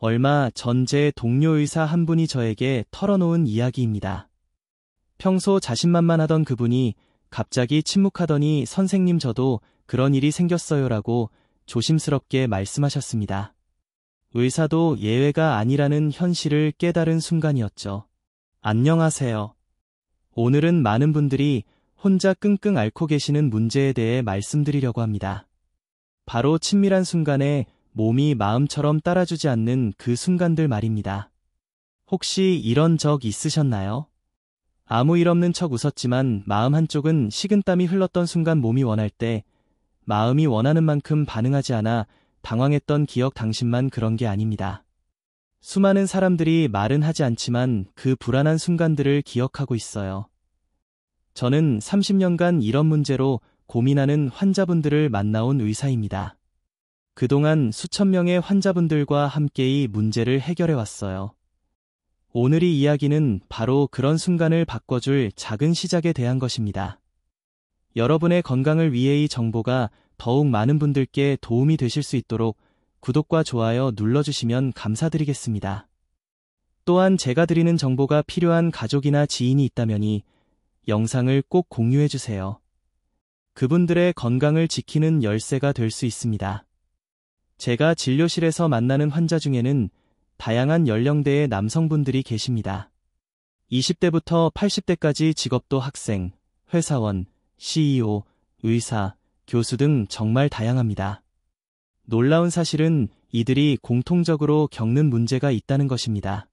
얼마 전 제 동료 의사 한 분이 저에게 털어놓은 이야기입니다. 평소 자신만만하던 그분이 갑자기 침묵하더니 선생님 저도 그런 일이 생겼어요라고 조심스럽게 말씀하셨습니다. 의사도 예외가 아니라는 현실을 깨달은 순간이었죠. 안녕하세요. 오늘은 많은 분들이 혼자 끙끙 앓고 계시는 문제에 대해 말씀드리려고 합니다. 바로 친밀한 순간에 몸이 마음처럼 따라주지 않는 그 순간들 말입니다. 혹시 이런 적 있으셨나요? 아무 일 없는 척 웃었지만 마음 한쪽은 식은땀이 흘렀던 순간 몸이 원할 때 마음이 원하는 만큼 반응하지 않아 당황했던 기억 당신만 그런 게 아닙니다. 수많은 사람들이 말은 하지 않지만 그 불안한 순간들을 기억하고 있어요. 저는 30년간 이런 문제로 고민하는 환자분들을 만나온 의사입니다. 그동안 수천 명의 환자분들과 함께 이 문제를 해결해 왔어요. 오늘의 이야기는 바로 그런 순간을 바꿔줄 작은 시작에 대한 것입니다. 여러분의 건강을 위해 이 정보가 더욱 많은 분들께 도움이 되실 수 있도록 구독과 좋아요 눌러주시면 감사드리겠습니다. 또한 제가 드리는 정보가 필요한 가족이나 지인이 있다면이 영상을 꼭 공유해주세요. 그분들의 건강을 지키는 열쇠가 될 수 있습니다. 제가 진료실에서 만나는 환자 중에는 다양한 연령대의 남성분들이 계십니다. 20대부터 80대까지 직업도 학생, 회사원, CEO, 의사, 교수 등 정말 다양합니다. 놀라운 사실은 이들이 공통적으로 겪는 문제가 있다는 것입니다.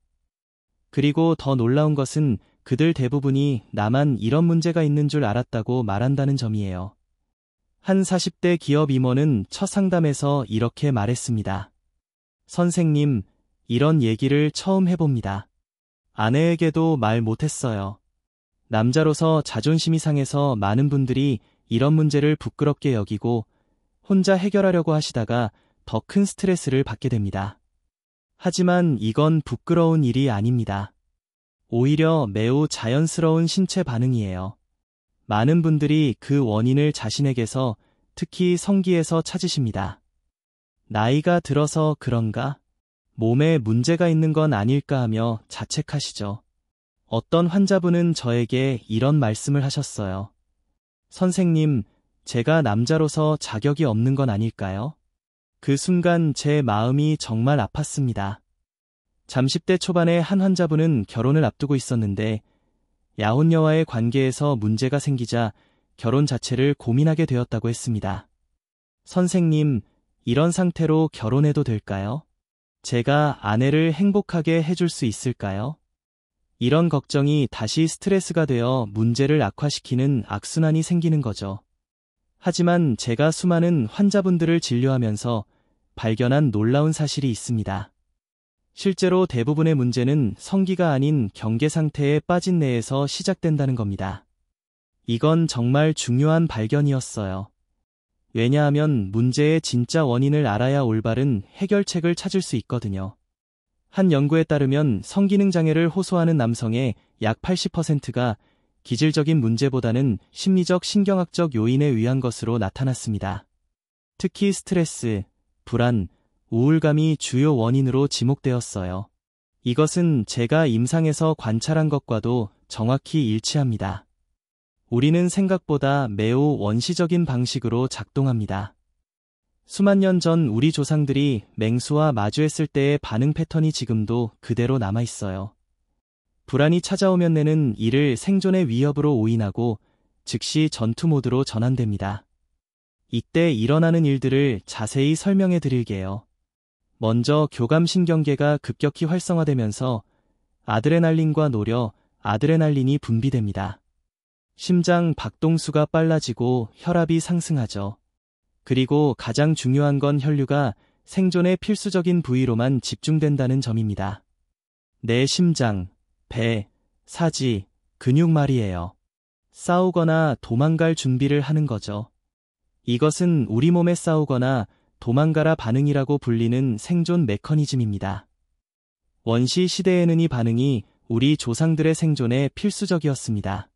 그리고 더 놀라운 것은 그들 대부분이 나만 이런 문제가 있는 줄 알았다고 말한다는 점이에요. 한 40대 기업 임원은 첫 상담에서 이렇게 말했습니다. 선생님, 이런 얘기를 처음 해봅니다. 아내에게도 말 못했어요. 남자로서 자존심이 상해서 많은 분들이 이런 문제를 부끄럽게 여기고 혼자 해결하려고 하시다가 더 큰 스트레스를 받게 됩니다. 하지만 이건 부끄러운 일이 아닙니다. 오히려 매우 자연스러운 신체 반응이에요. 많은 분들이 그 원인을 자신에게서, 특히 성기에서 찾으십니다. 나이가 들어서 그런가? 몸에 문제가 있는 건 아닐까 하며 자책하시죠. 어떤 환자분은 저에게 이런 말씀을 하셨어요. 선생님, 제가 남자로서 자격이 없는 건 아닐까요? 그 순간 제 마음이 정말 아팠습니다. 잠시 대 초반에 한 환자분은 결혼을 앞두고 있었는데 야혼녀와의 관계에서 문제가 생기자 결혼 자체를 고민하게 되었다고 했습니다. 선생님, 이런 상태로 결혼해도 될까요? 제가 아내를 행복하게 해줄 수 있을까요? 이런 걱정이 다시 스트레스가 되어 문제를 악화시키는 악순환이 생기는 거죠. 하지만 제가 수많은 환자분들을 진료하면서 발견한 놀라운 사실이 있습니다. 실제로 대부분의 문제는 성기가 아닌 경계 상태에 빠진 뇌에서 시작된다는 겁니다. 이건 정말 중요한 발견이었어요. 왜냐하면 문제의 진짜 원인을 알아야 올바른 해결책을 찾을 수 있거든요. 한 연구에 따르면 성기능 장애를 호소하는 남성의 약 80%가 기질적인 문제보다는 심리적 신경학적 요인에 의한 것으로 나타났습니다. 특히 스트레스, 불안, 우울감이 주요 원인으로 지목되었어요. 이것은 제가 임상에서 관찰한 것과도 정확히 일치합니다. 우리는 생각보다 매우 원시적인 방식으로 작동합니다. 수만 년 전 우리 조상들이 맹수와 마주했을 때의 반응 패턴이 지금도 그대로 남아있어요. 불안이 찾아오면 뇌는 이를 생존의 위협으로 오인하고 즉시 전투 모드로 전환됩니다. 이때 일어나는 일들을 자세히 설명해 드릴게요. 먼저 교감신경계가 급격히 활성화되면서 아드레날린과 노려 아드레날린이 분비됩니다. 심장 박동수가 빨라지고 혈압이 상승하죠. 그리고 가장 중요한 건 혈류가 생존의 필수적인 부위로만 집중된다는 점입니다. 내 심장, 배, 사지, 근육 말이에요. 싸우거나 도망갈 준비를 하는 거죠. 이것은 우리 몸에 싸우거나 도망가라 반응이라고 불리는 생존 메커니즘입니다. 원시 시대에는 이 반응이 우리 조상들의 생존에 필수적이었습니다.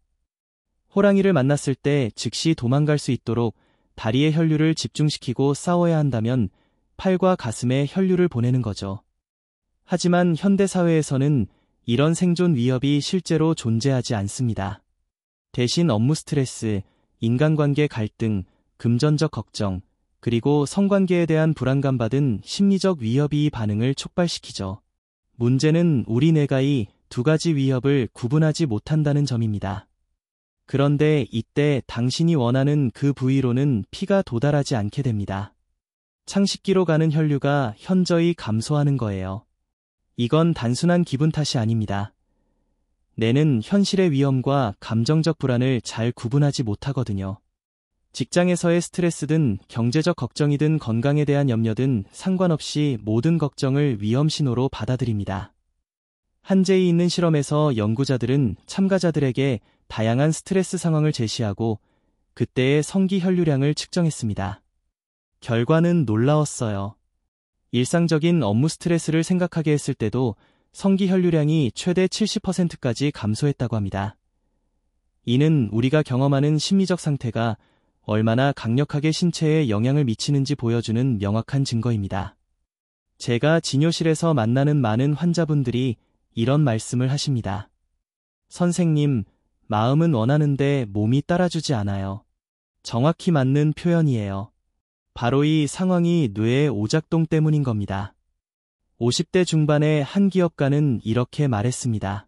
호랑이를 만났을 때 즉시 도망갈 수 있도록 다리의 혈류를 집중시키고 싸워야 한다면 팔과 가슴에 혈류를 보내는 거죠. 하지만 현대사회에서는 이런 생존 위협이 실제로 존재하지 않습니다. 대신 업무 스트레스, 인간관계 갈등, 금전적 걱정, 그리고 성관계에 대한 불안감 받은 심리적 위협이 이 반응을 촉발시키죠. 문제는 우리 뇌가 이 두 가지 위협을 구분하지 못한다는 점입니다. 그런데 이때 당신이 원하는 그 부위로는 피가 도달하지 않게 됩니다. 창식기로 가는 혈류가 현저히 감소하는 거예요. 이건 단순한 기분 탓이 아닙니다. 뇌는 현실의 위험과 감정적 불안을 잘 구분하지 못하거든요. 직장에서의 스트레스든 경제적 걱정이든 건강에 대한 염려든 상관없이 모든 걱정을 위험 신호로 받아들입니다. 한제이 있는 실험에서 연구자들은 참가자들에게 다양한 스트레스 상황을 제시하고 그때의 성기 혈류량을 측정했습니다. 결과는 놀라웠어요. 일상적인 업무 스트레스를 생각하게 했을 때도 성기 혈류량이 최대 70%까지 감소했다고 합니다. 이는 우리가 경험하는 심리적 상태가 얼마나 강력하게 신체에 영향을 미치는지 보여주는 명확한 증거입니다. 제가 진료실에서 만나는 많은 환자분들이 이런 말씀을 하십니다. 선생님, 마음은 원하는데 몸이 따라주지 않아요. 정확히 맞는 표현이에요. 바로 이 상황이 뇌의 오작동 때문인 겁니다. 50대 중반의 한 기업가는 이렇게 말했습니다.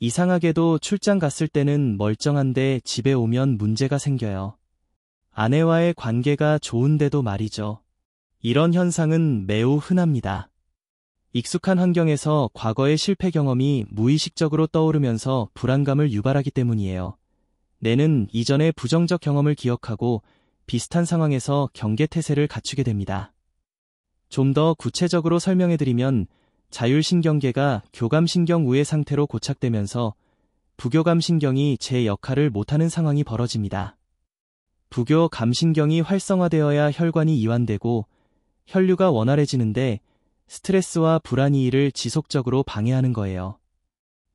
이상하게도 출장 갔을 때는 멀쩡한데 집에 오면 문제가 생겨요. 아내와의 관계가 좋은데도 말이죠. 이런 현상은 매우 흔합니다. 익숙한 환경에서 과거의 실패 경험이 무의식적으로 떠오르면서 불안감을 유발하기 때문이에요. 뇌는 이전의 부정적 경험을 기억하고 비슷한 상황에서 경계태세를 갖추게 됩니다. 좀 더 구체적으로 설명해드리면 자율신경계가 교감신경 우회 상태로 고착되면서 부교감신경이 제 역할을 못하는 상황이 벌어집니다. 부교감신경이 활성화되어야 혈관이 이완되고 혈류가 원활해지는데 스트레스와 불안이 이를 지속적으로 방해하는 거예요.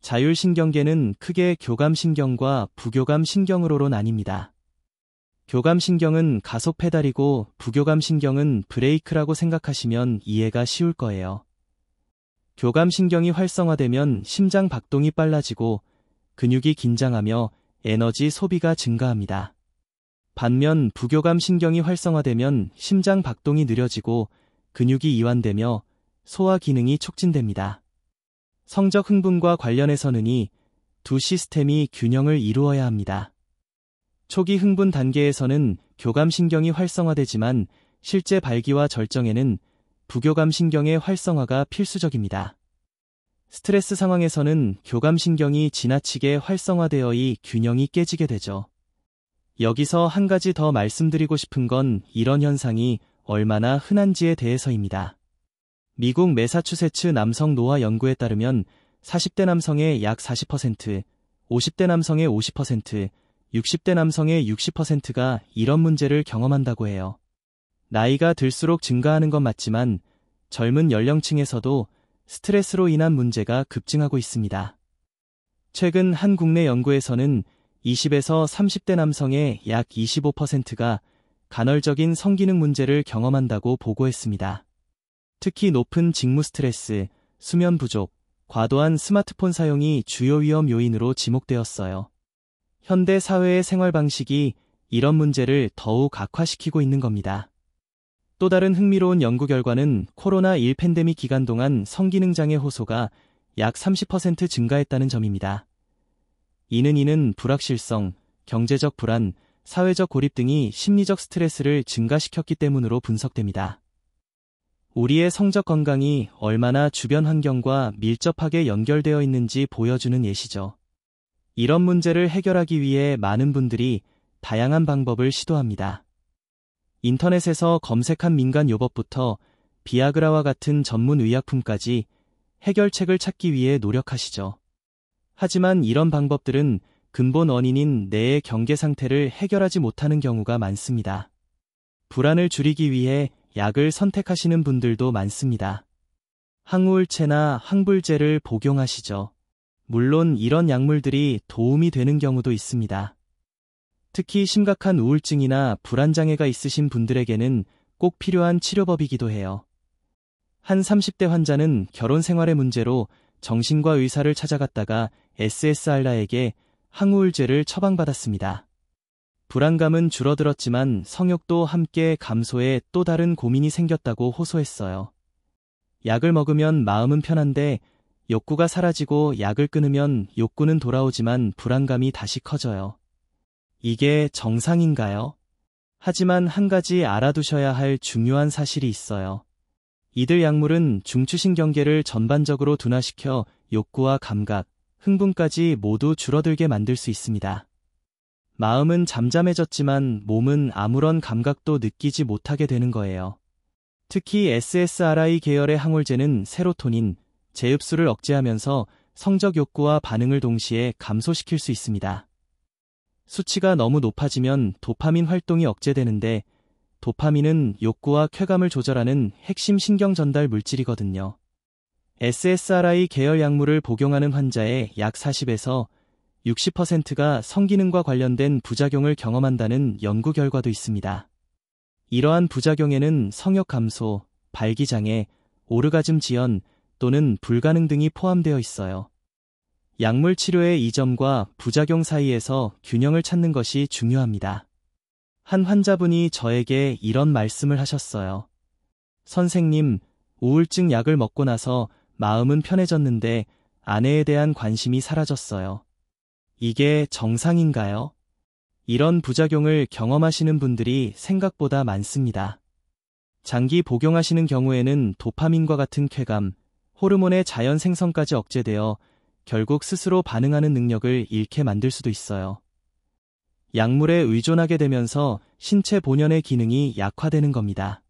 자율신경계는 크게 교감신경과 부교감신경으로 나뉩니다. 교감신경은 가속 페달이고 부교감신경은 브레이크라고 생각하시면 이해가 쉬울 거예요. 교감신경이 활성화되면 심장 박동이 빨라지고 근육이 긴장하며 에너지 소비가 증가합니다. 반면 부교감신경이 활성화되면 심장 박동이 느려지고 근육이 이완되며 소화 기능이 촉진됩니다. 성적 흥분과 관련해서는 이 두 시스템이 균형을 이루어야 합니다. 초기 흥분 단계에서는 교감신경이 활성화되지만 실제 발기와 절정에는 부교감신경의 활성화가 필수적입니다. 스트레스 상황에서는 교감신경이 지나치게 활성화되어 이 균형이 깨지게 되죠. 여기서 한 가지 더 말씀드리고 싶은 건 이런 현상이 얼마나 흔한지에 대해서입니다. 미국 매사추세츠 남성 노화 연구에 따르면 40대 남성의 약 40%, 50대 남성의 50%, 60대 남성의 60%가 이런 문제를 경험한다고 해요. 나이가 들수록 증가하는 건 맞지만 젊은 연령층에서도 스트레스로 인한 문제가 급증하고 있습니다. 최근 한 국내 연구에서는 20에서 30대 남성의 약 25%가 간헐적인 성기능 문제를 경험한다고 보고했습니다. 특히 높은 직무 스트레스, 수면 부족, 과도한 스마트폰 사용이 주요 위험 요인으로 지목되었어요. 현대 사회의 생활 방식이 이런 문제를 더욱 악화시키고 있는 겁니다. 또 다른 흥미로운 연구 결과는 코로나19 팬데믹 기간 동안 성기능장애 호소가 약 30% 증가했다는 점입니다. 이는 불확실성, 경제적 불안, 사회적 고립 등이 심리적 스트레스를 증가시켰기 때문으로 분석됩니다. 우리의 성적 건강이 얼마나 주변 환경과 밀접하게 연결되어 있는지 보여주는 예시죠. 이런 문제를 해결하기 위해 많은 분들이 다양한 방법을 시도합니다. 인터넷에서 검색한 민간요법부터 비아그라와 같은 전문 의약품까지 해결책을 찾기 위해 노력하시죠. 하지만 이런 방법들은 근본 원인인 뇌의 경계 상태를 해결하지 못하는 경우가 많습니다. 불안을 줄이기 위해 약을 선택하시는 분들도 많습니다. 항우울제나 항불제를 복용하시죠. 물론 이런 약물들이 도움이 되는 경우도 있습니다. 특히 심각한 우울증이나 불안장애가 있으신 분들에게는 꼭 필요한 치료법이기도 해요. 한 30대 환자는 결혼 생활의 문제로 정신과 의사를 찾아갔다가 SSRI에게 항우울제를 처방받았습니다. 불안감은 줄어들었지만 성욕도 함께 감소해 또 다른 고민이 생겼다고 호소했어요. 약을 먹으면 마음은 편한데 욕구가 사라지고 약을 끊으면 욕구는 돌아오지만 불안감이 다시 커져요. 이게 정상인가요? 하지만 한 가지 알아두셔야 할 중요한 사실이 있어요. 이들 약물은 중추신경계를 전반적으로 둔화시켜 욕구와 감각, 흥분까지 모두 줄어들게 만들 수 있습니다. 마음은 잠잠해졌지만 몸은 아무런 감각도 느끼지 못하게 되는 거예요. 특히 SSRI 계열의 항울제는 세로토닌, 제흡수를 억제하면서 성적 욕구와 반응을 동시에 감소시킬 수 있습니다. 수치가 너무 높아지면 도파민 활동이 억제되는데 도파민은 욕구와 쾌감을 조절하는 핵심 신경 전달 물질이거든요. SSRI 계열 약물을 복용하는 환자의 약 40에서 60%가 성기능과 관련된 부작용을 경험한다는 연구 결과도 있습니다. 이러한 부작용에는 성욕 감소, 발기장애, 오르가즘 지연 또는 불가능 등이 포함되어 있어요. 약물 치료의 이점과 부작용 사이에서 균형을 찾는 것이 중요합니다. 한 환자분이 저에게 이런 말씀을 하셨어요. 선생님, 우울증 약을 먹고 나서 마음은 편해졌는데 아내에 대한 관심이 사라졌어요. 이게 정상인가요? 이런 부작용을 경험하시는 분들이 생각보다 많습니다. 장기 복용하시는 경우에는 도파민과 같은 쾌감, 호르몬의 자연 생성까지 억제되어 결국 스스로 반응하는 능력을 잃게 만들 수도 있어요. 약물에 의존하게 되면서 신체 본연의 기능이 약화되는 겁니다.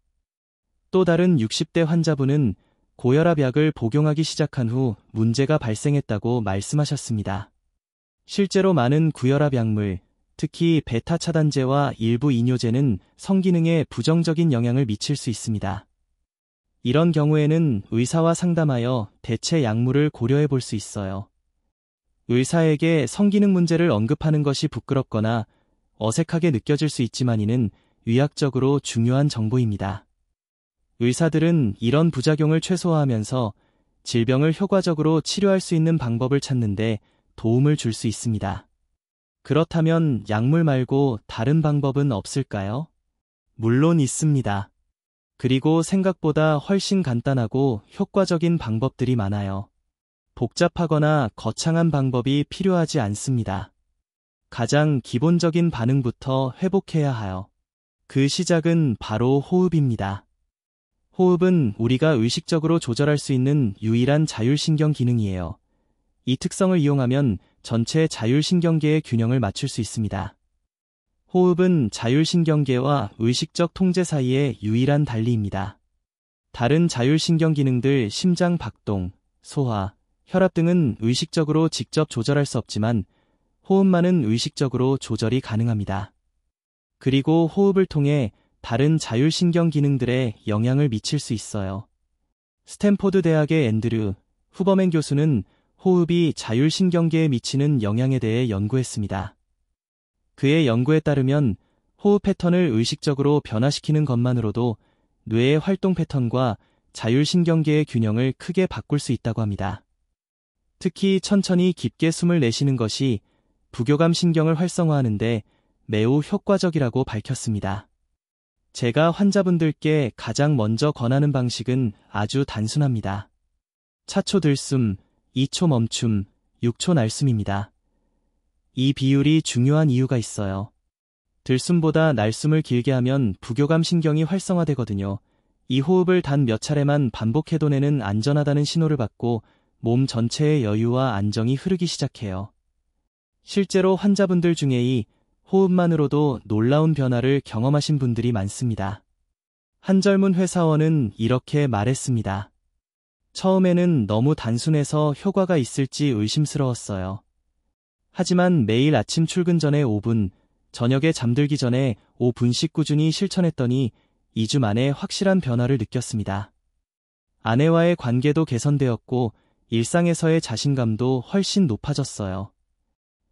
또 다른 60대 환자분은 고혈압 약을 복용하기 시작한 후 문제가 발생했다고 말씀하셨습니다. 실제로 많은 고혈압 약물, 특히 베타 차단제와 일부 이뇨제는 성기능에 부정적인 영향을 미칠 수 있습니다. 이런 경우에는 의사와 상담하여 대체 약물을 고려해 볼 수 있어요. 의사에게 성기능 문제를 언급하는 것이 부끄럽거나 어색하게 느껴질 수 있지만 이는 의학적으로 중요한 정보입니다. 의사들은 이런 부작용을 최소화하면서 질병을 효과적으로 치료할 수 있는 방법을 찾는데 도움을 줄 수 있습니다. 그렇다면 약물 말고 다른 방법은 없을까요? 물론 있습니다. 그리고 생각보다 훨씬 간단하고 효과적인 방법들이 많아요. 복잡하거나 거창한 방법이 필요하지 않습니다. 가장 기본적인 반응부터 회복해야 하여. 그 시작은 바로 호흡입니다. 호흡은 우리가 의식적으로 조절할 수 있는 유일한 자율신경 기능이에요. 이 특성을 이용하면 전체 자율신경계의 균형을 맞출 수 있습니다. 호흡은 자율신경계와 의식적 통제 사이의 유일한 단리입니다. 다른 자율신경 기능들 심장 박동, 소화, 혈압 등은 의식적으로 직접 조절할 수 없지만 호흡만은 의식적으로 조절이 가능합니다. 그리고 호흡을 통해 다른 자율신경 기능들에 영향을 미칠 수 있어요. 스탠포드 대학의 앤드류 후버맨 교수는 호흡이 자율신경계에 미치는 영향에 대해 연구했습니다. 그의 연구에 따르면 호흡 패턴을 의식적으로 변화시키는 것만으로도 뇌의 활동 패턴과 자율신경계의 균형을 크게 바꿀 수 있다고 합니다. 특히 천천히 깊게 숨을 내쉬는 것이 부교감 신경을 활성화하는데 매우 효과적이라고 밝혔습니다. 제가 환자분들께 가장 먼저 권하는 방식은 아주 단순합니다. 차초 들숨, 2초 멈춤, 6초 날숨입니다. 이 비율이 중요한 이유가 있어요. 들숨보다 날숨을 길게 하면 부교감 신경이 활성화되거든요. 이 호흡을 단 몇 차례만 반복해도 뇌는 안전하다는 신호를 받고 몸 전체의 여유와 안정이 흐르기 시작해요. 실제로 환자분들 중에 이 호흡만으로도 놀라운 변화를 경험하신 분들이 많습니다. 한 젊은 회사원은 이렇게 말했습니다. 처음에는 너무 단순해서 효과가 있을지 의심스러웠어요. 하지만 매일 아침 출근 전에 5분, 저녁에 잠들기 전에 5분씩 꾸준히 실천했더니 2주 만에 확실한 변화를 느꼈습니다. 아내와의 관계도 개선되었고 일상에서의 자신감도 훨씬 높아졌어요.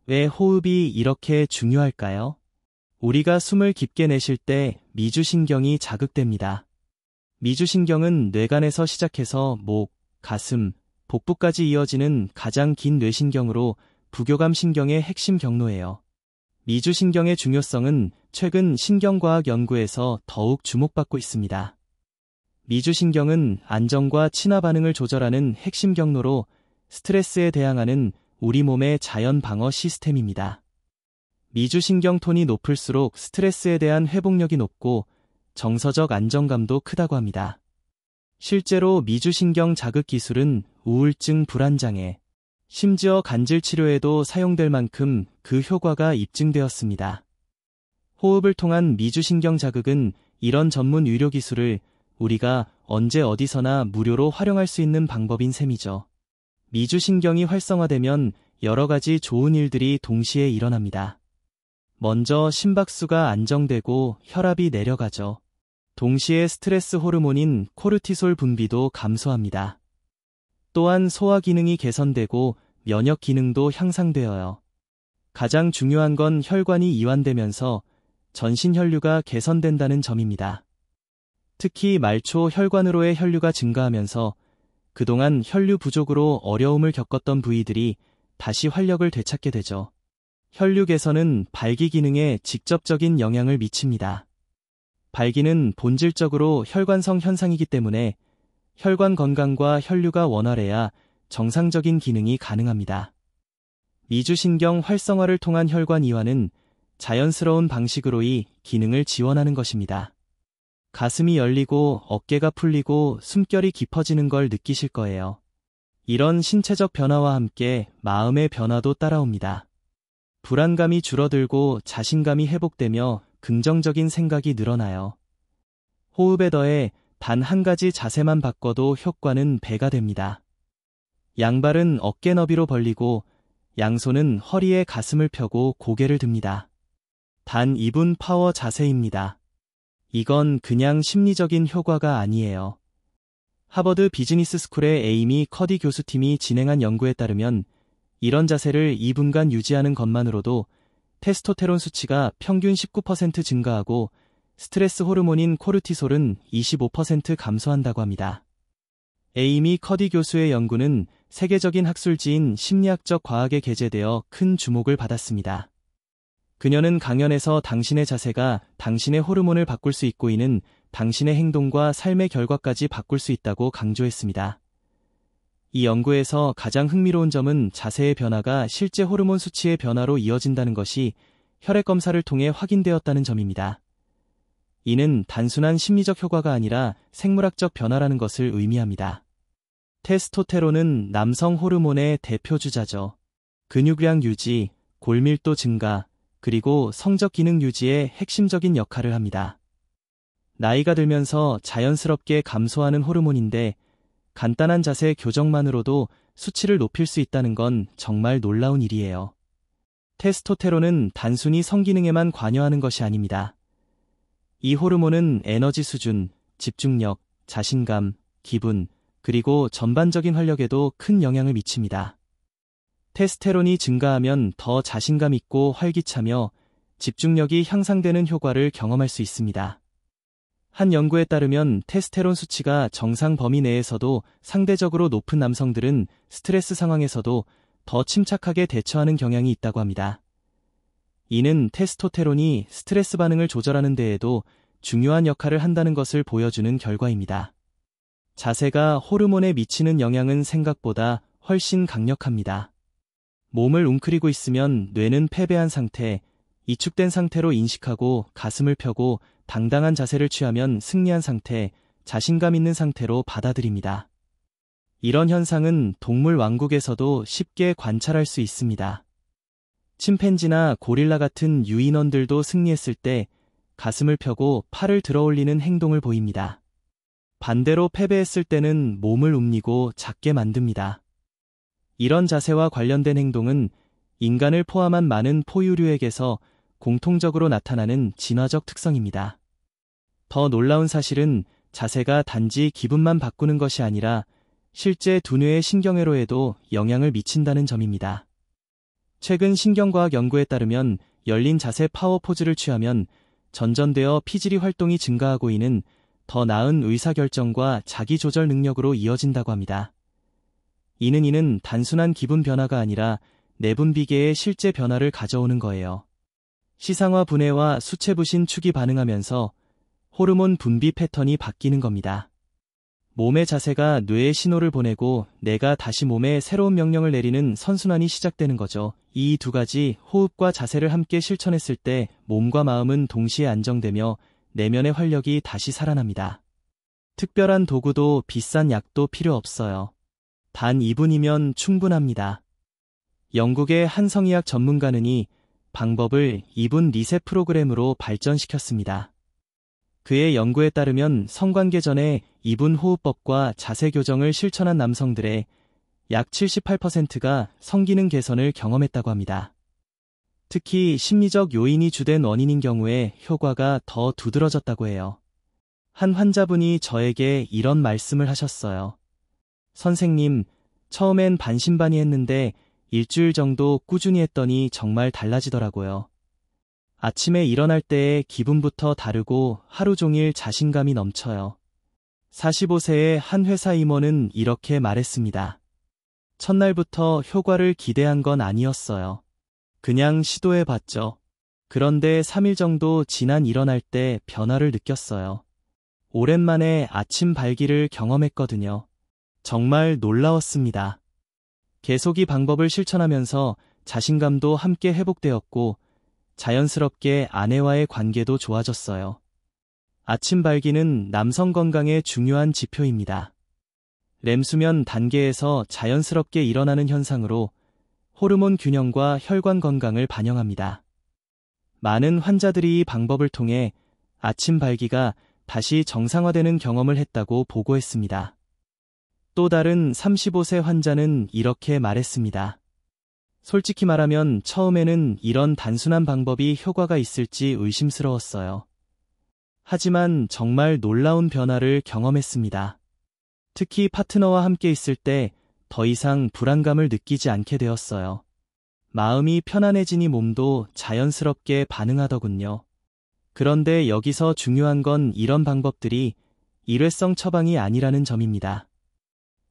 왜 호흡이 이렇게 중요할까요? 우리가 숨을 깊게 내쉴 때 미주신경이 자극됩니다. 미주신경은 뇌간에서 시작해서 목, 가슴, 복부까지 이어지는 가장 긴 뇌신경으로 부교감 신경의 핵심 경로예요. 미주신경의 중요성은 최근 신경과학 연구에서 더욱 주목받고 있습니다. 미주신경은 안정과 친화 반응을 조절하는 핵심 경로로 스트레스에 대항하는 우리 몸의 자연 방어 시스템입니다. 미주신경 톤이 높을수록 스트레스에 대한 회복력이 높고 정서적 안정감도 크다고 합니다. 실제로 미주신경 자극 기술은 우울증 불안장애, 심지어 간질 치료에도 사용될 만큼 그 효과가 입증되었습니다. 호흡을 통한 미주신경 자극은 이런 전문 의료 기술을 우리가 언제 어디서나 무료로 활용할 수 있는 방법인 셈이죠. 미주신경이 활성화되면 여러 가지 좋은 일들이 동시에 일어납니다. 먼저 심박수가 안정되고 혈압이 내려가죠. 동시에 스트레스 호르몬인 코르티솔 분비도 감소합니다. 또한 소화 기능이 개선되고 면역 기능도 향상되어요. 가장 중요한 건 혈관이 이완되면서 전신 혈류가 개선된다는 점입니다. 특히 말초 혈관으로의 혈류가 증가하면서 그동안 혈류 부족으로 어려움을 겪었던 부위들이 다시 활력을 되찾게 되죠. 혈류 개선은 발기 기능에 직접적인 영향을 미칩니다. 발기는 본질적으로 혈관성 현상이기 때문에 혈관 건강과 혈류가 원활해야 정상적인 기능이 가능합니다. 미주신경 활성화를 통한 혈관 이완은 자연스러운 방식으로 이 기능을 지원하는 것입니다. 가슴이 열리고 어깨가 풀리고 숨결이 깊어지는 걸 느끼실 거예요. 이런 신체적 변화와 함께 마음의 변화도 따라옵니다. 불안감이 줄어들고 자신감이 회복되며 긍정적인 생각이 늘어나요. 호흡에 더해 단 한 가지 자세만 바꿔도 효과는 배가 됩니다. 양발은 어깨 너비로 벌리고 양손은 허리에 가슴을 펴고 고개를 듭니다. 단 2분 파워 자세입니다. 이건 그냥 심리적인 효과가 아니에요. 하버드 비즈니스 스쿨의 에이미 커디 교수팀이 진행한 연구에 따르면 이런 자세를 2분간 유지하는 것만으로도 테스토테론 수치가 평균 19% 증가하고 스트레스 호르몬인 코르티솔은 25% 감소한다고 합니다. 에이미 커디 교수의 연구는 세계적인 학술지인 심리학적 과학에 게재되어 큰 주목을 받았습니다. 그녀는 강연에서 당신의 자세가 당신의 호르몬을 바꿀 수 있고 이는 당신의 행동과 삶의 결과까지 바꿀 수 있다고 강조했습니다. 이 연구에서 가장 흥미로운 점은 자세의 변화가 실제 호르몬 수치의 변화로 이어진다는 것이 혈액 검사를 통해 확인되었다는 점입니다. 이는 단순한 심리적 효과가 아니라 생물학적 변화라는 것을 의미합니다. 테스토테론은 남성 호르몬의 대표 주자죠. 근육량 유지, 골밀도 증가, 그리고 성적 기능 유지에 핵심적인 역할을 합니다. 나이가 들면서 자연스럽게 감소하는 호르몬인데 간단한 자세 교정만으로도 수치를 높일 수 있다는 건 정말 놀라운 일이에요. 테스토테론은 단순히 성기능에만 관여하는 것이 아닙니다. 이 호르몬은 에너지 수준, 집중력, 자신감, 기분, 그리고 전반적인 활력에도 큰 영향을 미칩니다. 테스테론이 증가하면 더 자신감 있고 활기차며 집중력이 향상되는 효과를 경험할 수 있습니다. 한 연구에 따르면 테스테론 수치가 정상 범위 내에서도 상대적으로 높은 남성들은 스트레스 상황에서도 더 침착하게 대처하는 경향이 있다고 합니다. 이는 테스토테론이 스트레스 반응을 조절하는 데에도 중요한 역할을 한다는 것을 보여주는 결과입니다. 자세가 호르몬에 미치는 영향은 생각보다 훨씬 강력합니다. 몸을 웅크리고 있으면 뇌는 패배한 상태, 이축된 상태로 인식하고 가슴을 펴고 당당한 자세를 취하면 승리한 상태, 자신감 있는 상태로 받아들입니다. 이런 현상은 동물 왕국에서도 쉽게 관찰할 수 있습니다. 침팬지나 고릴라 같은 유인원들도 승리했을 때 가슴을 펴고 팔을 들어 올리는 행동을 보입니다. 반대로 패배했을 때는 몸을 움니고 작게 만듭니다. 이런 자세와 관련된 행동은 인간을 포함한 많은 포유류에게서 공통적으로 나타나는 진화적 특성입니다. 더 놀라운 사실은 자세가 단지 기분만 바꾸는 것이 아니라 실제 두뇌의 신경회로에도 영향을 미친다는 점입니다. 최근 신경과학 연구에 따르면 열린 자세 파워 포즈를 취하면 전전되어 피질이 활동이 증가하고 이는 더 나은 의사결정과 자기조절 능력으로 이어진다고 합니다. 이는 단순한 기분 변화가 아니라 내분 비계의 실제 변화를 가져오는 거예요. 시상화 분해와 수체부신 축이 반응하면서 호르몬 분비 패턴이 바뀌는 겁니다. 몸의 자세가 뇌에 신호를 보내고 뇌가 다시 몸에 새로운 명령을 내리는 선순환이 시작되는 거죠. 이 두 가지 호흡과 자세를 함께 실천했을 때 몸과 마음은 동시에 안정되며 내면의 활력이 다시 살아납니다. 특별한 도구도 비싼 약도 필요 없어요. 단 2분이면 충분합니다. 영국의 한 성의학 전문가는 이 방법을 2분 리셋 프로그램으로 발전시켰습니다. 그의 연구에 따르면 성관계 전에 2분 호흡법과 자세 교정을 실천한 남성들의 약 78%가 성기능 개선을 경험했다고 합니다. 특히 심리적 요인이 주된 원인인 경우에 효과가 더 두드러졌다고 해요. 한 환자분이 저에게 이런 말씀을 하셨어요. 선생님, 처음엔 반신반의했는데 일주일 정도 꾸준히 했더니 정말 달라지더라고요. 아침에 일어날 때의 기분부터 다르고 하루 종일 자신감이 넘쳐요. 45세의 한 회사 임원은 이렇게 말했습니다. 첫날부터 효과를 기대한 건 아니었어요. 그냥 시도해봤죠. 그런데 3일 정도 지난 일어날 때 변화를 느꼈어요. 오랜만에 아침 발기를 경험했거든요. 정말 놀라웠습니다. 계속 이 방법을 실천하면서 자신감도 함께 회복되었고 자연스럽게 아내와의 관계도 좋아졌어요. 아침 발기는 남성 건강의 중요한 지표입니다. 렘수면 단계에서 자연스럽게 일어나는 현상으로 호르몬 균형과 혈관 건강을 반영합니다. 많은 환자들이 이 방법을 통해 아침 발기가 다시 정상화되는 경험을 했다고 보고했습니다. 또 다른 35세 환자는 이렇게 말했습니다. 솔직히 말하면 처음에는 이런 단순한 방법이 효과가 있을지 의심스러웠어요. 하지만 정말 놀라운 변화를 경험했습니다. 특히 파트너와 함께 있을 때 더 이상 불안감을 느끼지 않게 되었어요. 마음이 편안해지니 몸도 자연스럽게 반응하더군요. 그런데 여기서 중요한 건 이런 방법들이 일회성 처방이 아니라는 점입니다.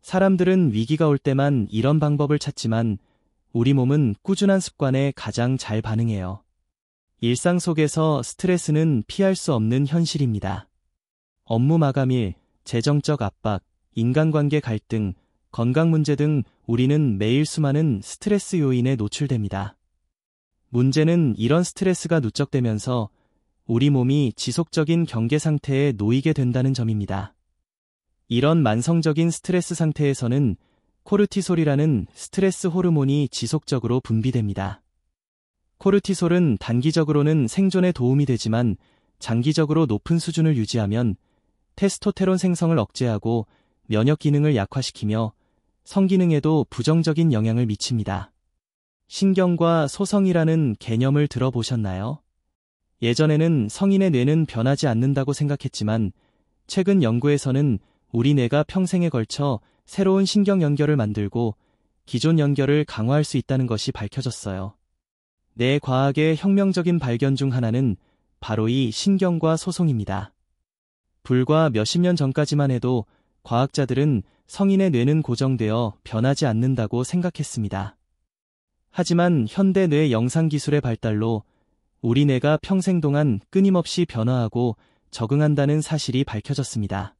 사람들은 위기가 올 때만 이런 방법을 찾지만 우리 몸은 꾸준한 습관에 가장 잘 반응해요. 일상 속에서 스트레스는 피할 수 없는 현실입니다. 업무 마감일, 재정적 압박, 인간관계 갈등, 건강 문제 등 우리는 매일 수많은 스트레스 요인에 노출됩니다. 문제는 이런 스트레스가 누적되면서 우리 몸이 지속적인 경계 상태에 놓이게 된다는 점입니다. 이런 만성적인 스트레스 상태에서는 코르티솔이라는 스트레스 호르몬이 지속적으로 분비됩니다. 코르티솔은 단기적으로는 생존에 도움이 되지만 장기적으로 높은 수준을 유지하면 테스토테론 생성을 억제하고 면역 기능을 약화시키며 성기능에도 부정적인 영향을 미칩니다. 신경과 소성이라는 개념을 들어보셨나요? 예전에는 성인의 뇌는 변하지 않는다고 생각했지만 최근 연구에서는 우리 뇌가 평생에 걸쳐 새로운 신경 연결을 만들고 기존 연결을 강화할 수 있다는 것이 밝혀졌어요. 뇌 과학의 혁명적인 발견 중 하나는 바로 이 신경과 소송입니다. 불과 몇십 년 전까지만 해도 과학자들은 성인의 뇌는 고정되어 변하지 않는다고 생각했습니다. 하지만 현대 뇌 영상 기술의 발달로 우리 뇌가 평생 동안 끊임없이 변화하고 적응한다는 사실이 밝혀졌습니다.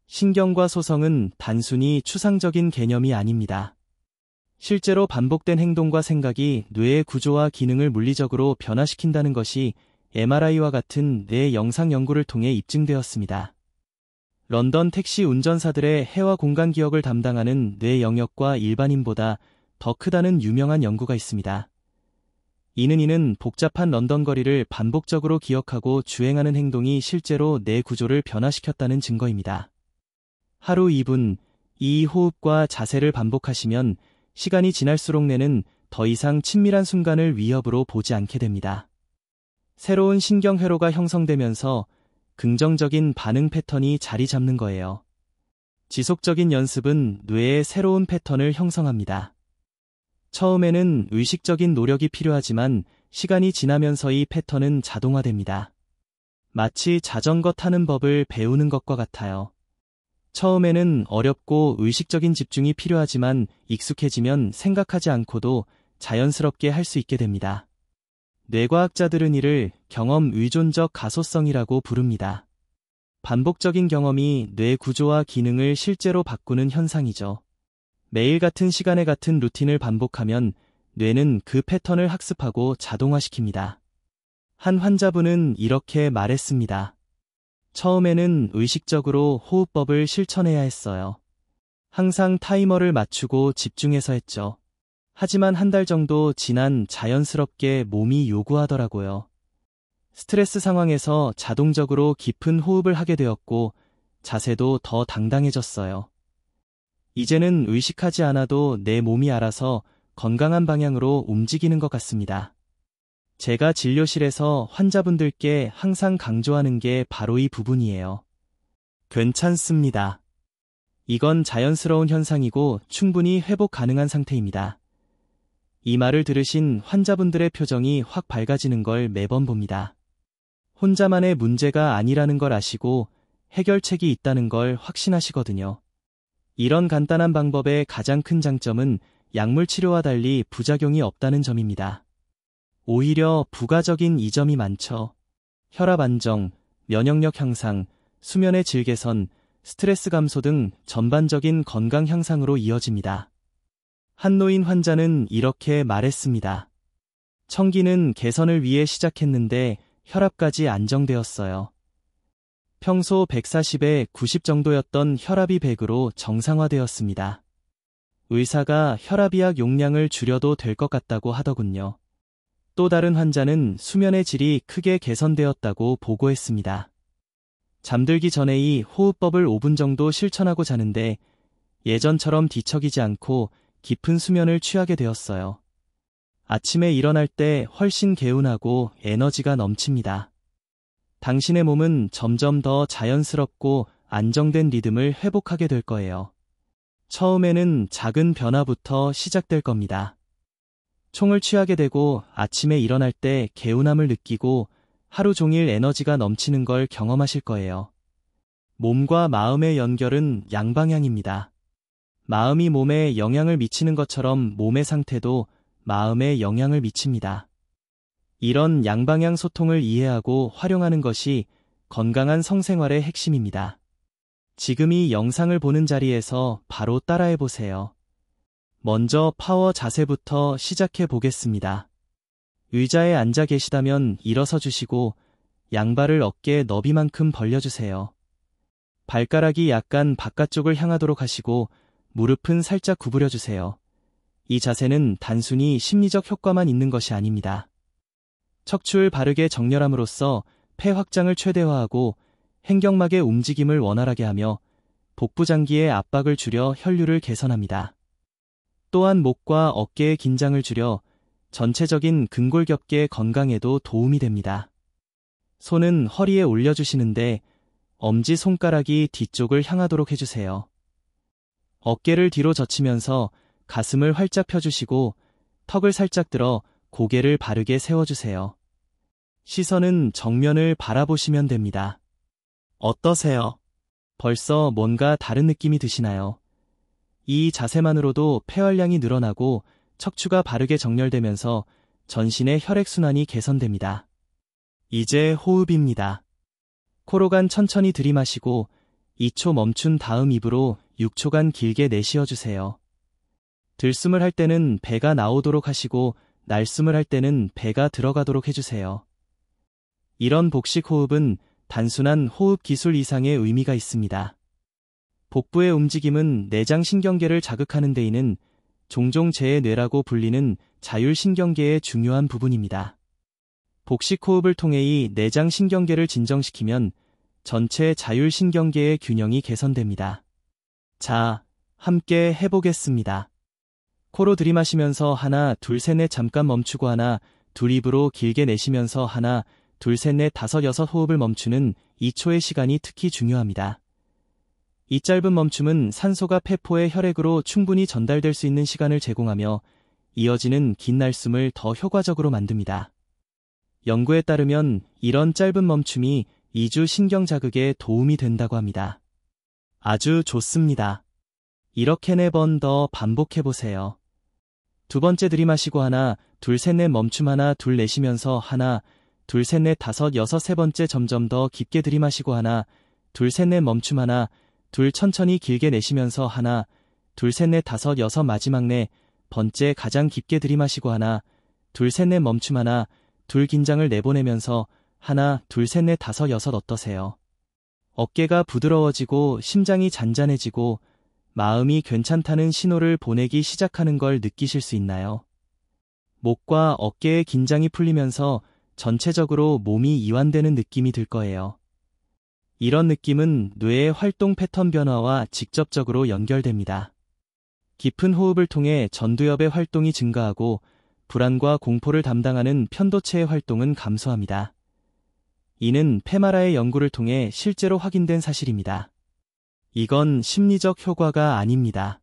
신경과 소성은 단순히 추상적인 개념이 아닙니다. 실제로 반복된 행동과 생각이 뇌의 구조와 기능을 물리적으로 변화시킨다는 것이 MRI와 같은 뇌 영상 연구를 통해 입증되었습니다. 런던 택시 운전사들의 해와 공간 기억을 담당하는 뇌 영역과 일반인보다 더 크다는 유명한 연구가 있습니다. 이는 복잡한 런던 거리를 반복적으로 기억하고 주행하는 행동이 실제로 뇌 구조를 변화시켰다는 증거입니다. 하루 2분, 이 호흡과 자세를 반복하시면 시간이 지날수록 뇌는 더 이상 친밀한 순간을 위협으로 보지 않게 됩니다. 새로운 신경회로가 형성되면서 긍정적인 반응 패턴이 자리 잡는 거예요. 지속적인 연습은 뇌의 새로운 패턴을 형성합니다. 처음에는 의식적인 노력이 필요하지만 시간이 지나면서 이 패턴은 자동화됩니다. 마치 자전거 타는 법을 배우는 것과 같아요. 처음에는 어렵고 의식적인 집중이 필요하지만 익숙해지면 생각하지 않고도 자연스럽게 할 수 있게 됩니다. 뇌과학자들은 이를 경험 의존적 가소성이라고 부릅니다. 반복적인 경험이 뇌 구조와 기능을 실제로 바꾸는 현상이죠. 매일 같은 시간에 같은 루틴을 반복하면 뇌는 그 패턴을 학습하고 자동화시킵니다. 한 환자분은 이렇게 말했습니다. 처음에는 의식적으로 호흡법을 실천해야 했어요. 항상 타이머를 맞추고 집중해서 했죠. 하지만 한 달 정도 지난 자연스럽게 몸이 요구하더라고요. 스트레스 상황에서 자동적으로 깊은 호흡을 하게 되었고 자세도 더 당당해졌어요. 이제는 의식하지 않아도 내 몸이 알아서 건강한 방향으로 움직이는 것 같습니다. 제가 진료실에서 환자분들께 항상 강조하는 게 바로 이 부분이에요. 괜찮습니다. 이건 자연스러운 현상이고 충분히 회복 가능한 상태입니다. 이 말을 들으신 환자분들의 표정이 확 밝아지는 걸 매번 봅니다. 혼자만의 문제가 아니라는 걸 아시고 해결책이 있다는 걸 확신하시거든요. 이런 간단한 방법의 가장 큰 장점은 약물 치료와 달리 부작용이 없다는 점입니다. 오히려 부가적인 이점이 많죠. 혈압 안정, 면역력 향상, 수면의 질 개선, 스트레스 감소 등 전반적인 건강 향상으로 이어집니다. 한 노인 환자는 이렇게 말했습니다. 청기는 개선을 위해 시작했는데 혈압까지 안정되었어요. 평소 140에 90 정도였던 혈압이 100으로 정상화되었습니다. 의사가 혈압약 용량을 줄여도 될 것 같다고 하더군요. 또 다른 환자는 수면의 질이 크게 개선되었다고 보고했습니다. 잠들기 전에 이 호흡법을 5분 정도 실천하고 자는데 예전처럼 뒤척이지 않고 깊은 수면을 취하게 되었어요. 아침에 일어날 때 훨씬 개운하고 에너지가 넘칩니다. 당신의 몸은 점점 더 자연스럽고 안정된 리듬을 회복하게 될 거예요. 처음에는 작은 변화부터 시작될 겁니다. 총을 취하게 되고 아침에 일어날 때 개운함을 느끼고 하루 종일 에너지가 넘치는 걸 경험하실 거예요. 몸과 마음의 연결은 양방향입니다. 마음이 몸에 영향을 미치는 것처럼 몸의 상태도 마음에 영향을 미칩니다. 이런 양방향 소통을 이해하고 활용하는 것이 건강한 성생활의 핵심입니다. 지금 이 영상을 보는 자리에서 바로 따라해 보세요. 먼저 파워 자세부터 시작해 보겠습니다. 의자에 앉아 계시다면 일어서 주시고 양발을 어깨 너비만큼 벌려주세요. 발가락이 약간 바깥쪽을 향하도록 하시고 무릎은 살짝 구부려 주세요. 이 자세는 단순히 심리적 효과만 있는 것이 아닙니다. 척추를 바르게 정렬함으로써 폐 확장을 최대화하고 행경막의 움직임을 원활하게 하며 복부 장기의 압박을 줄여 혈류를 개선합니다. 또한 목과 어깨의 긴장을 줄여 전체적인 근골격계 건강에도 도움이 됩니다. 손은 허리에 올려주시는데 엄지손가락이 뒤쪽을 향하도록 해주세요. 어깨를 뒤로 젖히면서 가슴을 활짝 펴주시고 턱을 살짝 들어 고개를 바르게 세워주세요. 시선은 정면을 바라보시면 됩니다. 어떠세요? 벌써 뭔가 다른 느낌이 드시나요? 이 자세만으로도 폐활량이 늘어나고 척추가 바르게 정렬되면서 전신의 혈액순환이 개선됩니다. 이제 호흡입니다. 코로간 천천히 들이마시고 2초 멈춘 다음 입으로 6초간 길게 내쉬어주세요. 들숨을 할 때는 배가 나오도록 하시고 날숨을 할 때는 배가 들어가도록 해주세요. 이런 복식 호흡은 단순한 호흡 기술 이상의 의미가 있습니다. 복부의 움직임은 내장 신경계를 자극하는 데에는 종종 제2뇌라고 불리는 자율신경계의 중요한 부분입니다. 복식 호흡을 통해 이 내장 신경계를 진정시키면 전체 자율신경계의 균형이 개선됩니다. 자, 함께 해보겠습니다. 코로 들이마시면서 하나, 둘, 셋, 넷 잠깐 멈추고 하나, 둘 입으로 길게 내쉬면서 하나, 둘, 셋, 넷, 다섯, 여섯 호흡을 멈추는 2초의 시간이 특히 중요합니다. 이 짧은 멈춤은 산소가 폐포의 혈액으로 충분히 전달될 수 있는 시간을 제공하며 이어지는 긴 날숨을 더 효과적으로 만듭니다. 연구에 따르면 이런 짧은 멈춤이 2주 신경 자극에 도움이 된다고 합니다. 아주 좋습니다. 이렇게 4번 더 반복해보세요. 두 번째 들이마시고 하나, 둘, 셋, 넷 멈춤 하나, 둘 내쉬면서 하나, 둘, 셋, 넷, 다섯, 여섯 세 번째 점점 더 깊게 들이마시고 하나, 둘, 셋, 넷 멈춤 하나, 둘 천천히 길게 내쉬면서 하나, 둘, 셋, 넷, 다섯, 여섯 마지막 4번째 가장 깊게 들이마시고 하나, 둘, 셋, 넷 멈춤 하나, 둘 긴장을 내보내면서 하나, 둘, 셋, 넷, 다섯, 여섯 어떠세요? 어깨가 부드러워지고 심장이 잔잔해지고 마음이 괜찮다는 신호를 보내기 시작하는 걸 느끼실 수 있나요? 목과 어깨의 긴장이 풀리면서 전체적으로 몸이 이완되는 느낌이 들 거예요. 이런 느낌은 뇌의 활동 패턴 변화와 직접적으로 연결됩니다. 깊은 호흡을 통해 전두엽의 활동이 증가하고 불안과 공포를 담당하는 편도체의 활동은 감소합니다. 이는 페마라의 연구를 통해 실제로 확인된 사실입니다. 이건 심리적 효과가 아닙니다.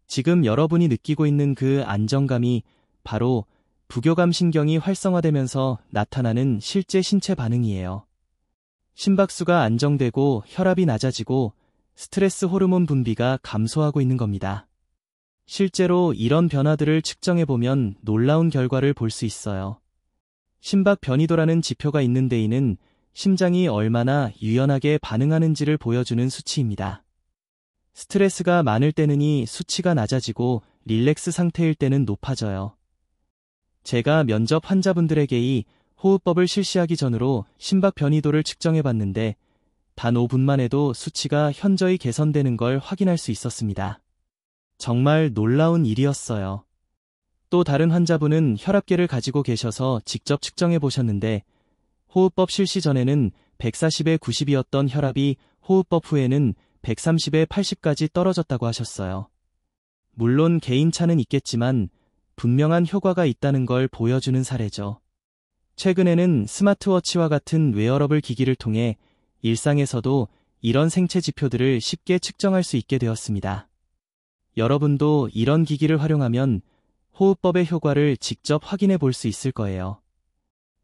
지금 여러분이 느끼고 있는 그 안정감이 바로 부교감 신경이 활성화되면서 나타나는 실제 신체 반응이에요. 심박수가 안정되고 혈압이 낮아지고 스트레스 호르몬 분비가 감소하고 있는 겁니다. 실제로 이런 변화들을 측정해보면 놀라운 결과를 볼 수 있어요. 심박 변이도라는 지표가 있는 데에는 심장이 얼마나 유연하게 반응하는지를 보여주는 수치입니다. 스트레스가 많을 때는 이 수치가 낮아지고 릴렉스 상태일 때는 높아져요. 제가 면접 환자분들에게 이 호흡법을 실시하기 전으로 심박 변이도를 측정해봤는데 단 5분만 해도 수치가 현저히 개선되는 걸 확인할 수 있었습니다. 정말 놀라운 일이었어요. 또 다른 환자분은 혈압계를 가지고 계셔서 직접 측정해 보셨는데 호흡법 실시 전에는 140에 90이었던 혈압이 호흡법 후에는 130에 80까지 떨어졌다고 하셨어요. 물론 개인차는 있겠지만 분명한 효과가 있다는 걸 보여주는 사례죠. 최근에는 스마트워치와 같은 웨어러블 기기를 통해 일상에서도 이런 생체 지표들을 쉽게 측정할 수 있게 되었습니다. 여러분도 이런 기기를 활용하면 호흡법의 효과를 직접 확인해 볼 수 있을 거예요.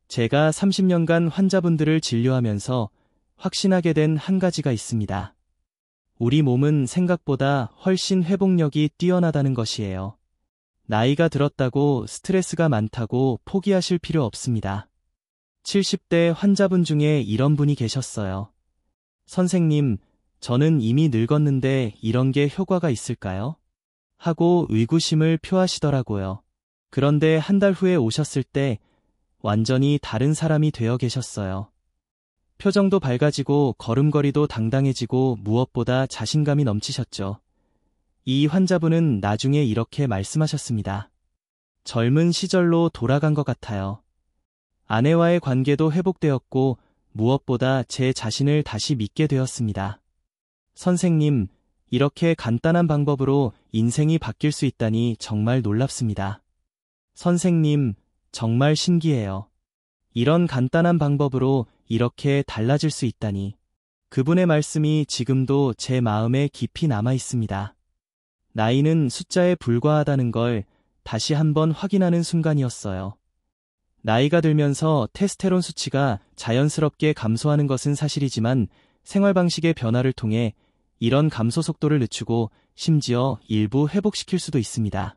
제가 30년간 환자분들을 진료하면서 확신하게 된 한 가지가 있습니다. 우리 몸은 생각보다 훨씬 회복력이 뛰어나다는 것이에요. 나이가 들었다고 스트레스가 많다고 포기하실 필요 없습니다. 70대 환자분 중에 이런 분이 계셨어요. 선생님, 저는 이미 늙었는데 이런 게 효과가 있을까요? 하고 의구심을 표하시더라고요. 그런데 한 달 후에 오셨을 때 완전히 다른 사람이 되어 계셨어요. 표정도 밝아지고 걸음걸이도 당당해지고 무엇보다 자신감이 넘치셨죠. 이 환자분은 나중에 이렇게 말씀하셨습니다. 젊은 시절로 돌아간 것 같아요. 아내와의 관계도 회복되었고 무엇보다 제 자신을 다시 믿게 되었습니다. 선생님, 이렇게 간단한 방법으로 인생이 바뀔 수 있다니 정말 놀랍습니다. 선생님, 정말 신기해요. 이런 간단한 방법으로 이렇게 달라질 수 있다니. 그분의 말씀이 지금도 제 마음에 깊이 남아 있습니다. 나이는 숫자에 불과하다는 걸 다시 한번 확인하는 순간이었어요. 나이가 들면서 테스테론 수치가 자연스럽게 감소하는 것은 사실이지만 생활 방식의 변화를 통해 이런 감소 속도를 늦추고 심지어 일부 회복시킬 수도 있습니다.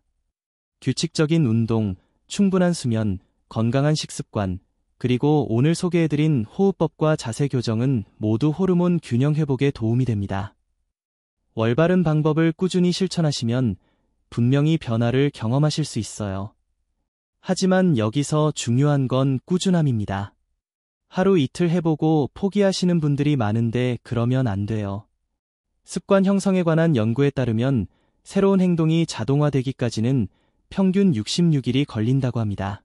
규칙적인 운동, 충분한 수면, 건강한 식습관, 그리고 오늘 소개해드린 호흡법과 자세 교정은 모두 호르몬 균형 회복에 도움이 됩니다. 올바른 방법을 꾸준히 실천하시면 분명히 변화를 경험하실 수 있어요. 하지만 여기서 중요한 건 꾸준함입니다. 하루 이틀 해보고 포기하시는 분들이 많은데 그러면 안 돼요. 습관 형성에 관한 연구에 따르면 새로운 행동이 자동화되기까지는 평균 66일이 걸린다고 합니다.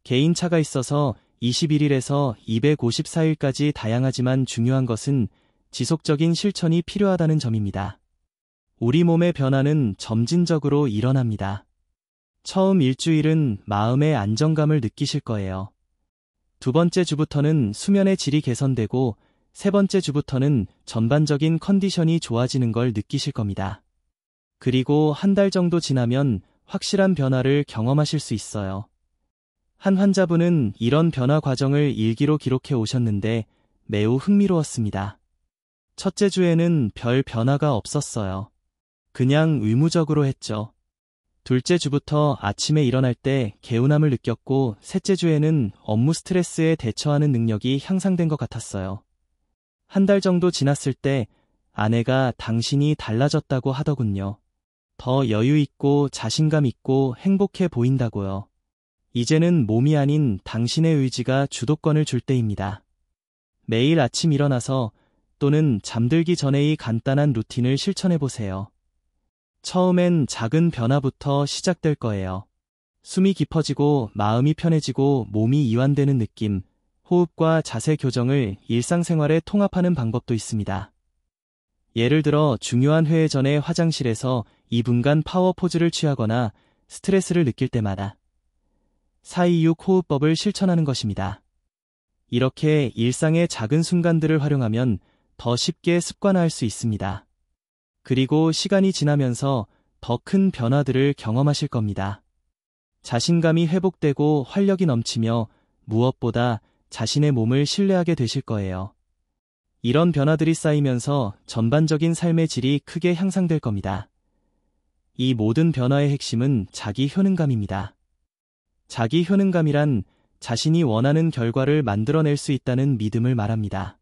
개인차가 있어서 21일에서 254일까지 다양하지만 중요한 것은 지속적인 실천이 필요하다는 점입니다. 우리 몸의 변화는 점진적으로 일어납니다. 처음 일주일은 마음의 안정감을 느끼실 거예요. 두 번째 주부터는 수면의 질이 개선되고 세 번째 주부터는 전반적인 컨디션이 좋아지는 걸 느끼실 겁니다. 그리고 한 달 정도 지나면 확실한 변화를 경험하실 수 있어요. 한 환자분은 이런 변화 과정을 일기로 기록해 오셨는데 매우 흥미로웠습니다. 첫째 주에는 별 변화가 없었어요. 그냥 의무적으로 했죠. 둘째 주부터 아침에 일어날 때 개운함을 느꼈고 셋째 주에는 업무 스트레스에 대처하는 능력이 향상된 것 같았어요. 한 달 정도 지났을 때 아내가 당신이 달라졌다고 하더군요. 더 여유 있고 자신감 있고 행복해 보인다고요. 이제는 몸이 아닌 당신의 의지가 주도권을 줄 때입니다. 매일 아침 일어나서 또는 잠들기 전에 이 간단한 루틴을 실천해 보세요. 처음엔 작은 변화부터 시작될 거예요. 숨이 깊어지고 마음이 편해지고 몸이 이완되는 느낌, 호흡과 자세 교정을 일상생활에 통합하는 방법도 있습니다. 예를 들어 중요한 회의 전에 화장실에서 2분간 파워 포즈를 취하거나 스트레스를 느낄 때마다 426 호흡법을 실천하는 것입니다. 이렇게 일상의 작은 순간들을 활용하면 더 쉽게 습관화할 수 있습니다. 그리고 시간이 지나면서 더 큰 변화들을 경험하실 겁니다. 자신감이 회복되고 활력이 넘치며 무엇보다 자신의 몸을 신뢰하게 되실 거예요. 이런 변화들이 쌓이면서 전반적인 삶의 질이 크게 향상될 겁니다. 이 모든 변화의 핵심은 자기 효능감입니다. 자기 효능감이란 자신이 원하는 결과를 만들어낼 수 있다는 믿음을 말합니다.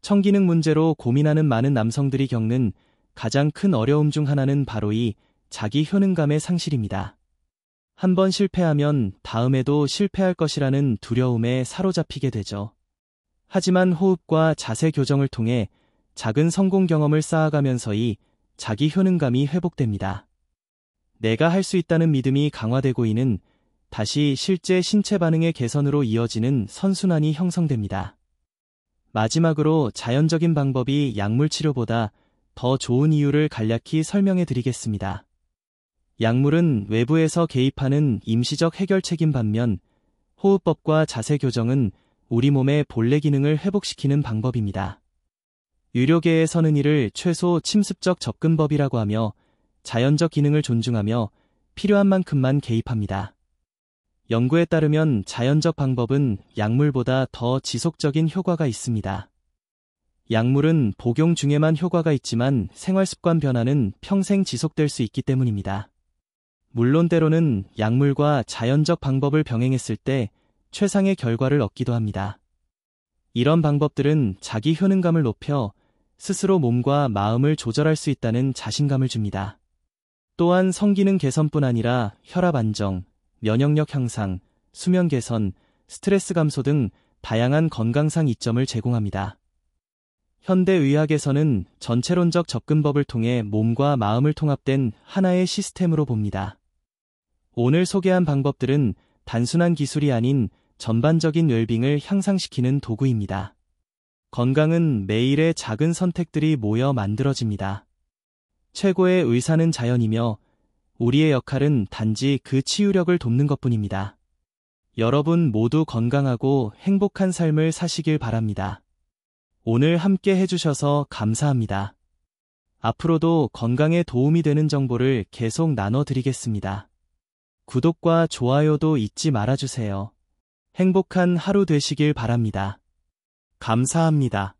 청기능 문제로 고민하는 많은 남성들이 겪는 가장 큰 어려움 중 하나는 바로 이 자기 효능감의 상실입니다. 한번 실패하면 다음에도 실패할 것이라는 두려움에 사로잡히게 되죠. 하지만 호흡과 자세 교정을 통해 작은 성공 경험을 쌓아가면서 이 자기 효능감이 회복됩니다. 내가 할 수 있다는 믿음이 강화되고 이는 다시 실제 신체 반응의 개선으로 이어지는 선순환이 형성됩니다. 마지막으로 자연적인 방법이 약물 치료보다 더 좋은 이유를 간략히 설명해 드리겠습니다. 약물은 외부에서 개입하는 임시적 해결책인 반면 호흡법과 자세 교정은 우리 몸의 본래 기능을 회복시키는 방법입니다. 유료계에서는 이를 최소 침습적 접근법이라고 하며 자연적 기능을 존중하며 필요한 만큼만 개입합니다. 연구에 따르면 자연적 방법은 약물보다 더 지속적인 효과가 있습니다. 약물은 복용 중에만 효과가 있지만 생활습관 변화는 평생 지속될 수 있기 때문입니다. 물론 때로는 약물과 자연적 방법을 병행했을 때 최상의 결과를 얻기도 합니다. 이런 방법들은 자기 효능감을 높여 스스로 몸과 마음을 조절할 수 있다는 자신감을 줍니다. 또한 성기능 개선뿐 아니라 혈압 안정, 면역력 향상, 수면 개선, 스트레스 감소 등 다양한 건강상 이점을 제공합니다. 현대의학에서는 전체론적 접근법을 통해 몸과 마음을 통합된 하나의 시스템으로 봅니다. 오늘 소개한 방법들은 단순한 기술이 아닌 전반적인 웰빙을 향상시키는 도구입니다. 건강은 매일의 작은 선택들이 모여 만들어집니다. 최고의 의사는 자연이며 우리의 역할은 단지 그 치유력을 돕는 것뿐입니다. 여러분 모두 건강하고 행복한 삶을 사시길 바랍니다. 오늘 함께 해주셔서 감사합니다. 앞으로도 건강에 도움이 되는 정보를 계속 나눠드리겠습니다. 구독과 좋아요도 잊지 말아주세요. 행복한 하루 되시길 바랍니다. 감사합니다.